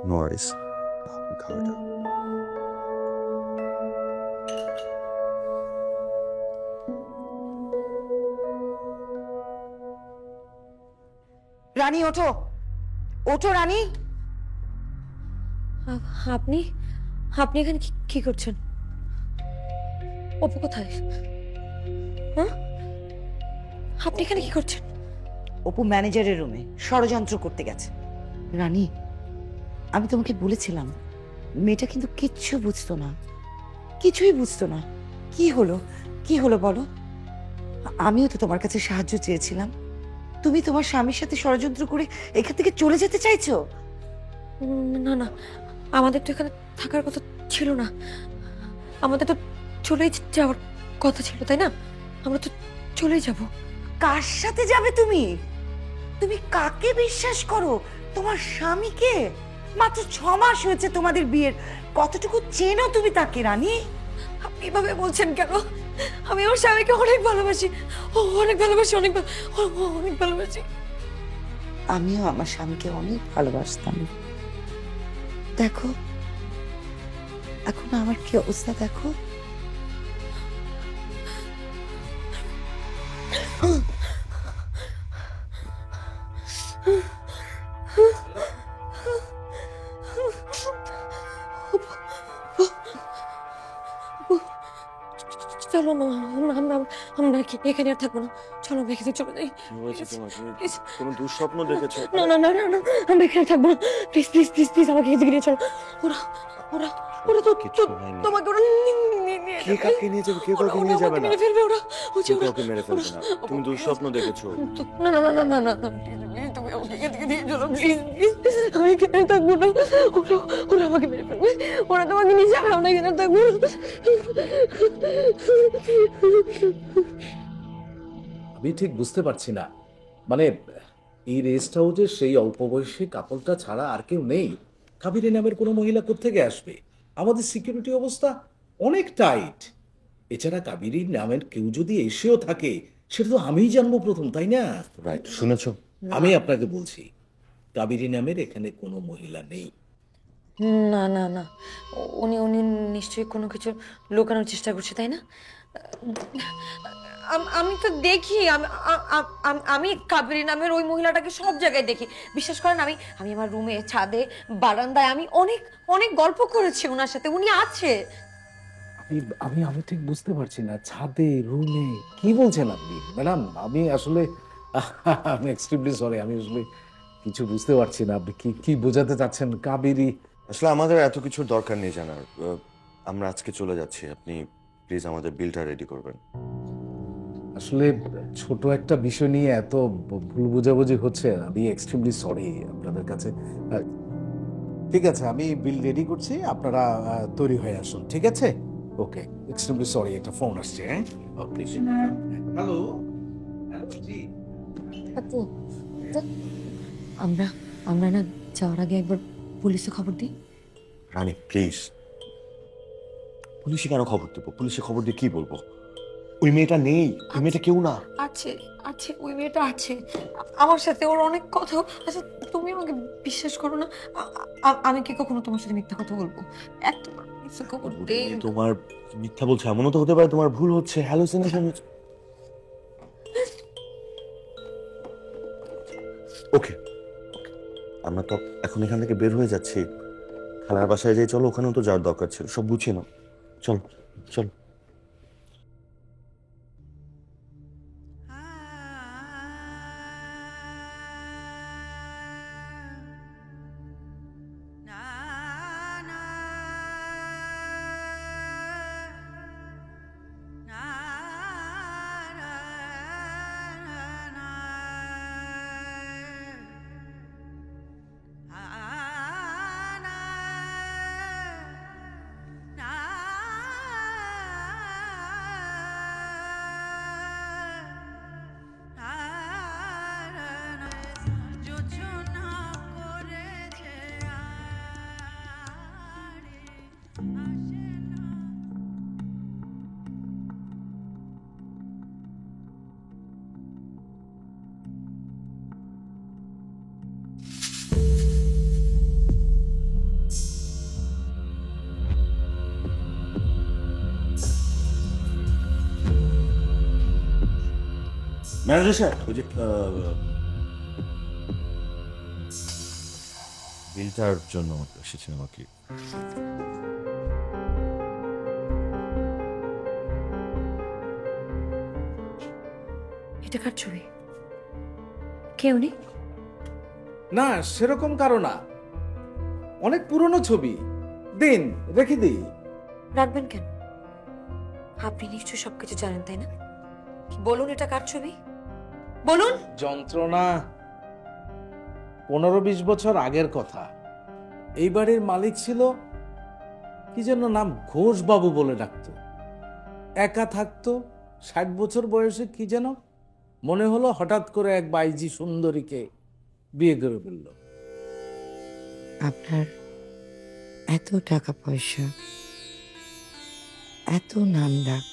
নো ওয়ারিস, খাওয়াটা। রানী ওঠো, ওঠো রানী। আপনি আপনি এখানে কি করছেন? অপু কোথায়? হ্যাঁ, আপনি এখানে কি করছেন? অপু ম্যানেজারের রুমে ষড়যন্ত্র করতে গেছে। রানী, আমি তোমাকে বলেছিলাম মেয়েটা কিন্তু কিচ্ছু বুঝতো না, কিছুই বুঝতো না। কি হলো, কি হলো বলো? আমিও তো তোমার কাছে সাহায্য চেয়েছিলাম, তুমি তোমার স্বামীর সাথে ষড়যন্ত্র করে এখান থেকে চলে যেতে চাইছো। না না, আমাদের তো এখানে থাকার কথা ছিল না, আমাদের তো চলেই যাওয়ার কথা ছিল, তাই না? আমরা তো চলেই যাব। কার সাথে যাবে তুমি? তুমি কাকে বিশ্বাস করো? তোমার স্বামীকে? মাত্র 6 মাস হয়েছে তোমাদের বিয়ের, কতটুকু চেনো তুমি তাকে রানী? আপনি এভাবে বলছেন কেন? আমি আমার স্বামীকে অনেক ভালোবাসি, অনেক ভালোবাসি, অনেক অনেক ভালোবাসি। আমিও আমার স্বামীকে অনেক ভালোবাসতাম। দেখো এখন আমার কি অবস্থা দেখো। চলো না, আমরা এখানে আর থাকবো না, চলো আমরা এখানে চলে যাই। কি হয়েছে তোমার? তুমি কোনো দুঃস্বপ্ন দেখেছো? না না না না না, আমরা এখানে থাকবো না, প্লিজ প্লিজ প্লিজ প্লিজ আমাকে এদিকে নিয়ে চলো। ওরা ওরা ওরা তো তোমাকে ওরা কে কাকে নিয়ে যাবে? কে কাউকে নিয়ে যাবে না। মেরে ফেলবে ওরা, কেউ কাউকে মেরে ফেলবে না। তুমি দুঃস্বপ্ন দেখেছো? না না না না না না, তুমি আমাকে এদিকে নিয়ে চলো প্লিজ প্লিজ, আমি এখানে থাকবো না, ওরা আমাকে মেরে ফেলবে, ওরা তোমাকে নিয়ে যাবে, আমরা এখানে থাকবো না। আমি ঠিক বুঝতে পারছি না, মানে এই রেস্ট হাউসে সেই অল্প বয়সী কাপলটা ছাড়া আর কেউ নেই? কাবেরী নামের কোনো মহিলা কোত্থেকে আসবে? আমাদের সিকিউরিটি অবস্থা অনেক টাইট। এছাড়া কাবেরী নামের কেউ যদি এসেও থাকে সেটা তো আমিই জানবো প্রথম, তাই না? রাইট, শুনেছো? আমি আপনাকে বলছি কাবেরী নামের এখানে কোনো মহিলা নেই। না না না, উনি উনি নিশ্চয়ই কোনো কিছু লুকানোর চেষ্টা করছে, তাই না? আমি তো দেখি, আমি কাবেরী নামের ওই মহিলাটাকে সব জায়গায় দেখি, বিশ্বাস করেন। আমি আমি আমার রুমে, ছাদে, বারান্দায় আমি অনেক অনেক গল্প করেছি ওনার সাথে, উনি আছে। আমি আমি ঠিক বুঝতে পারছি না, ছাদে, রুমে কি বলছেন আপনি ম্যাডাম? আমি আসলে আমি এক্সট্রিমলি সরি, আমি আসলে কিছু বুঝতে পারছি না আপনি কি কি বোঝাতে চাচ্ছেন। কাবেরী আসলে আমাদের এত কিছুর দরকার নেই জানার। আমরা আজকে চলে যাচ্ছি, আপনি প্লিজ আমাদের বিলটা রেডি করবেন। আসলে ছোট একটা বিষয় নিয়ে এত ভুল বোঝাবুঝি হচ্ছে, আমি এক্সট্রিমলি সরি আপনাদের কাছে। ঠিক আছে, আমি বিল রেডি করছি, আপনারা তৈরি হয়ে আসুন, ঠিক আছে? ওকে, এক্সট্রিমলি সরি, একটা ফোন আসছে। হ্যাঁ, প্লিজ। হ্যালো জি। আপু, আমরা আমরা না যাওয়ার আগে একবার পুলিশে খবর দিই। রানী প্লিজ, পুলিশে কেন খবর দেবো? পুলিশে খবর দিয়ে কি বলবো? ওই মেয়েটা নেই, ওই মেয়েটা কেউ না। আছে আছে, ওই মেয়েটা আছে আমার সাথে, ওর অনেক কথা। আচ্ছা তুমি আমাকে বিশ্বাস করো না, আমি কি কখনো তোমার সাথে মিথ্যা কথা বলবো? একবার পুলিশে খবর দে। তোমার মিথ্যা বলছে এমনও তো হতে পারে, তোমার ভুল হচ্ছে, হ্যালুসিনেশন হচ্ছে। ওকে, আমরা তো এখন এখান থেকে বের হয়ে যাচ্ছি, খালার বাসায় যাই। চলো, ওখানেও তো যাওয়ার দরকার ছিল, সব গুছিয়ে নাও। চলো চলো। ম্যানেজার স্যার, ওই যে বিলটার জন্য এসেছিলাম আর কি। এটা কার ছবি? কে উনি? না সেরকম কারো না, অনেক পুরনো ছবি। দিন রেখে দিই। রাখবেন কেন? আপনি নিশ্চয়ই সবকিছু জানেন, তাই না? বলুন এটা কার ছবি, বলুন। যন্ত্রণা 15-20 বছর আগের কথা। এই বাড়ির মালিক ছিল কি যেন নাম, ঘোষবাবু বলে ডাকতো। একা থাকতো, 60 বছর বয়সে কি যেন মনে হলো হঠাৎ করে এক বাইজি সুন্দরীকে বিয়ে করে ফেলল। আপনার এত টাকা পয়সা, এত নাম ডাক,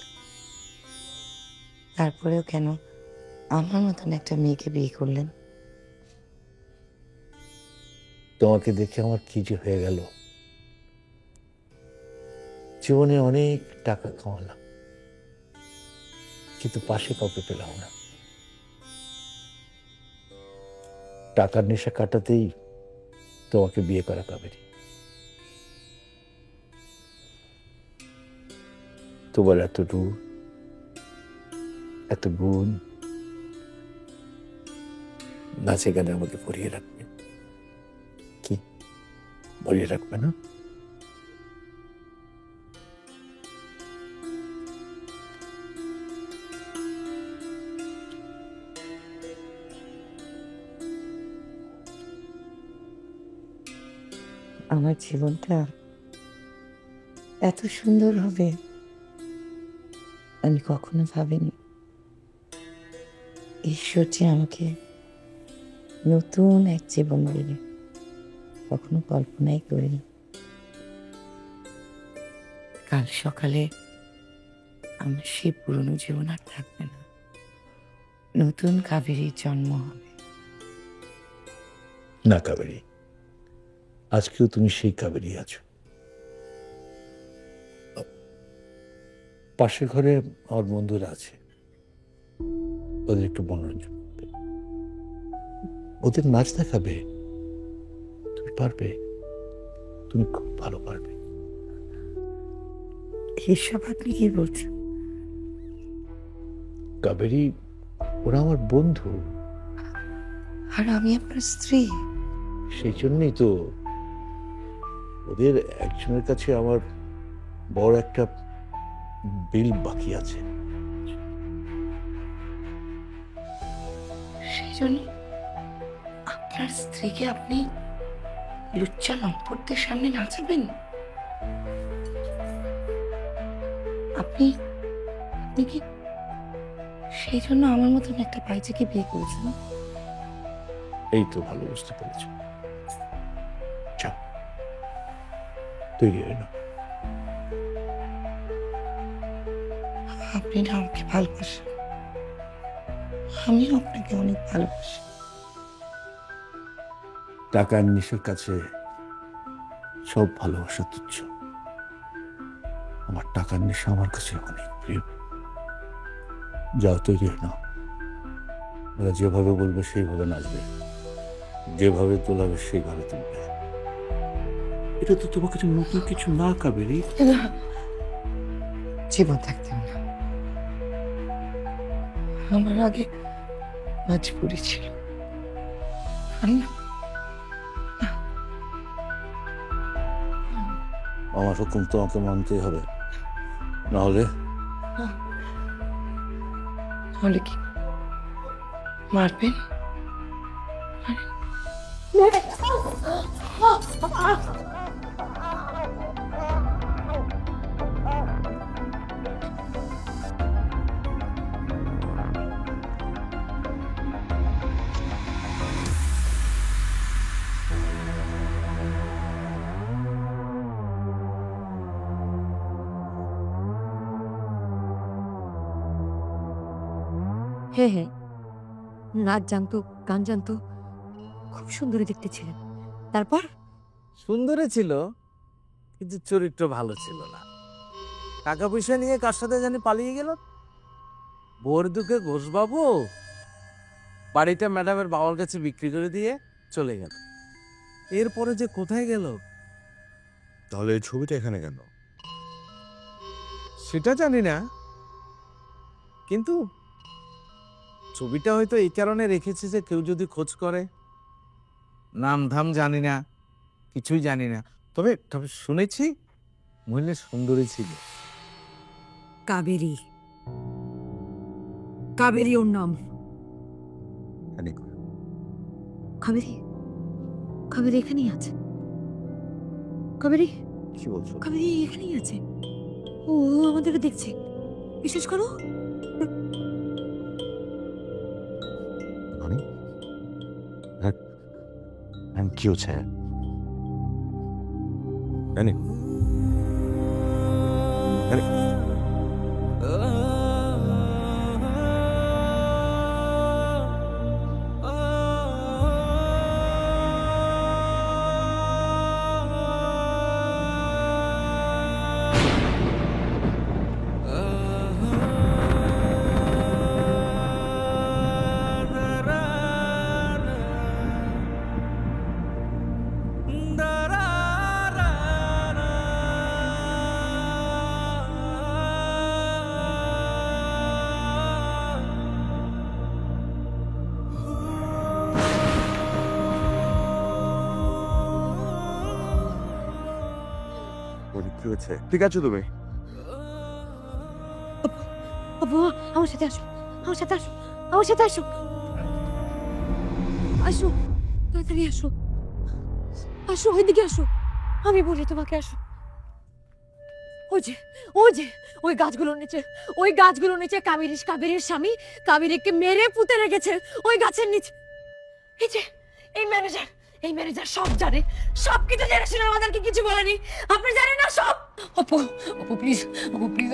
তারপরেও কেন আমার মতন একটা মেয়েকে বিয়ে করলেন? তোমাকে দেখে আমার কি যে হয়ে গেল। জীবনে অনেক টাকা কামালাম, কিন্তু পাশে কাউকে পেলাম না। টাকার নেশা কাটাতেই তোমাকে বিয়ে করা কাবেরী। তোমার এত রূপ, এত গুণ, নাচে গানে আমাকে ভরিয়ে রাখবে। কি ভরিয়ে রাখবে না? আমার জীবনটা এত সুন্দর হবে আমি কখনো ভাবিনি। ঈশ্বর যে আমাকে নতুন এক জীবন দেবে কখনো কল্পনাই করিনি। কাল সকালে আমার সেই পুরনো জীবন আর থাকবে না, নতুন কাবেরীর জন্ম হবে। না কাবেরী, আজকেও তুমি সেই কাবেরী আছো। পাশের ঘরে আমার বন্ধুরা আছে, ওদের একটু মনোরঞ্জন করবে, ওদের নাচ দেখাবে। তুমি পারবে, তুমি খুব ভালো পারবে। এসব আপনি কি বলছেন? কাবেরী, ওরা আমার বন্ধু। আর আমি আপনার স্ত্রী। সেই জন্যই তো ওদের একজনের কাছে আমার বড় একটা বিল বাকি আছে। সেই জন্য আপনার স্ত্রীকে আপনি লুচ্চা লম্পটদের সামনে নাচাবেন? আপনি আপনি কি সেই জন্য আমার মতন একটা বাইজিকে বিয়ে করেছেন? এই তো ভালো বুঝতে পেরেছ। যাও, তৈরি হয়ে নাও। আপনি না আমাকে ভালোবাসেন, আমিও আপনাকে অনেক ভালোবাসি। টাকার নেশার কাছে সব ভালোবাসা তুচ্ছ। আমার টাকার নেশা আমার কাছে অনেক প্রিয়। যাও, তৈরি হয়ে নাও। ওরা যেভাবে বলবে সেইভাবে নাচবে, যেভাবে তোলাবে সেইভাবে তুলবে। এটা তো তোমার কাছে নতুন কিছু না কাবেরী। জীবন থাকতে না, আমার আগে মজবুরি ছিল। আমি না, আমার হুকুম তোমাকে মানতেই হবে, নাহলে তাহলে কি মারবেন? হ্যাঁ হ্যাঁ, নাচ জানতো, গান জানতো, খুব সুন্দরী দেখতে ছিলেন। তারপর সুন্দরী ছিল, কিন্তু চরিত্র ভালো ছিল না। টাকা পয়সা নিয়ে কার সাথে জানি পালিয়ে গেল। ভোর দুঃখে ঘোষবাবু বাড়িটা ম্যাডামের বাবার কাছে বিক্রি করে দিয়ে চলে গেল। এরপরে যে কোথায় গেল তাহলে এই ছবিটা এখানে কেন? সেটা জানি না, কিন্তু ছবিটা হয়তো এই কারণে রেখেছে যে কেউ যদি খোঁজ করে। নাম ধাম জানি না, কিছুই জানি না, তবে তবে শুনেছি মহিলা সুন্দরী ছিল। কাবেরী, কাবেরী ওর নাম। কাবেরী, কাবেরী এখানেই আছে। কাবেরী, কি বলছো? কাবেরী এখানেই আছে। ও আমাদেরকে দেখছে, বিশ্বাস করো। কি হচ্ছে? রানী, রানী, কি হচ্ছে? ঠিক আছে তুমি? আপু আমার সাথে আসো, আমার সাথে আসো, আমার সাথে আসো, আসো, তাড়াতাড়ি আসো, আসো, ওইদিকে আসো, আমি বলি তোমাকে আসো। ওই যে, ওই যে, ওই গাছগুলোর নিচে, ওই গাছগুলোর নিচে কাবেরীর স্বামী কাবেরীকে মেরে পুঁতে রেখেছে ওই গাছের নিচে। এই যে এই ম্যানেজার সব জানে, সব কিছু জেনে শুনে আমাদেরকে কিছু বলেনি। আপনি জানেন না সব। আপু, আপু প্লিজ, আপু প্লিজ,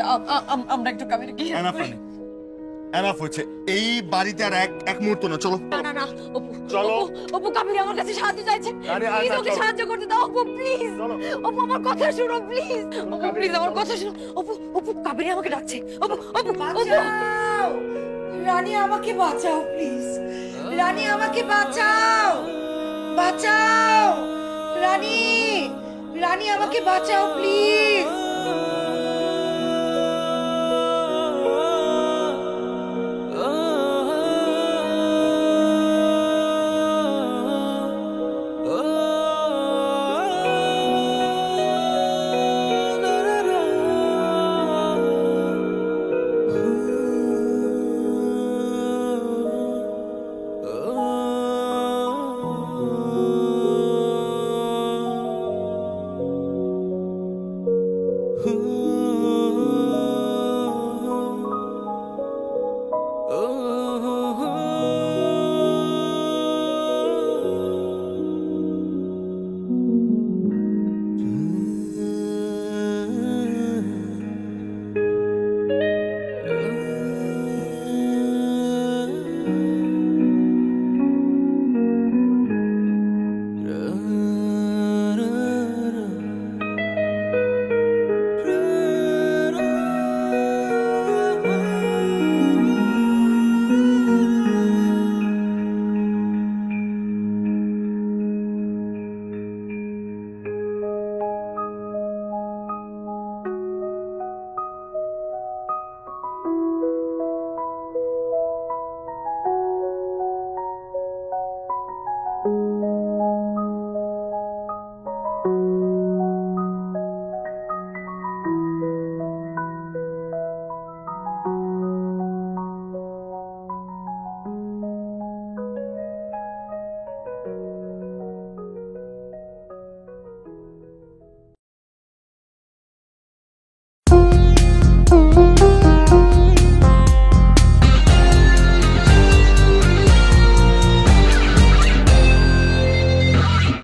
আমরা একটু কাবেরীকে এনাফ রানী, এনাফ হচ্ছে। এই বাড়িতে আর এক মুহূর্ত না, চলো। না না না, আপু, চলো। আপু কাবেরী আমার কাছে সাহায্য চাইছে, আরে, আর প্লিজ না, ওকে চলো। সাহায্য করতে দাও আপু, প্লিজ। চলো। আপু আমার কথা শুনো প্লিজ, আপু প্লিজ আমার কথা শুনো। আপু, আপু কাবেরী আমাকে ডাকছে। আপু, আপু, আপু, রানী আমাকে বাঁচাও প্লিজ, রানী আমাকে বাঁচাও, বাঁচাও রানী, রানী আমাকে বাঁচাও প্লিজ।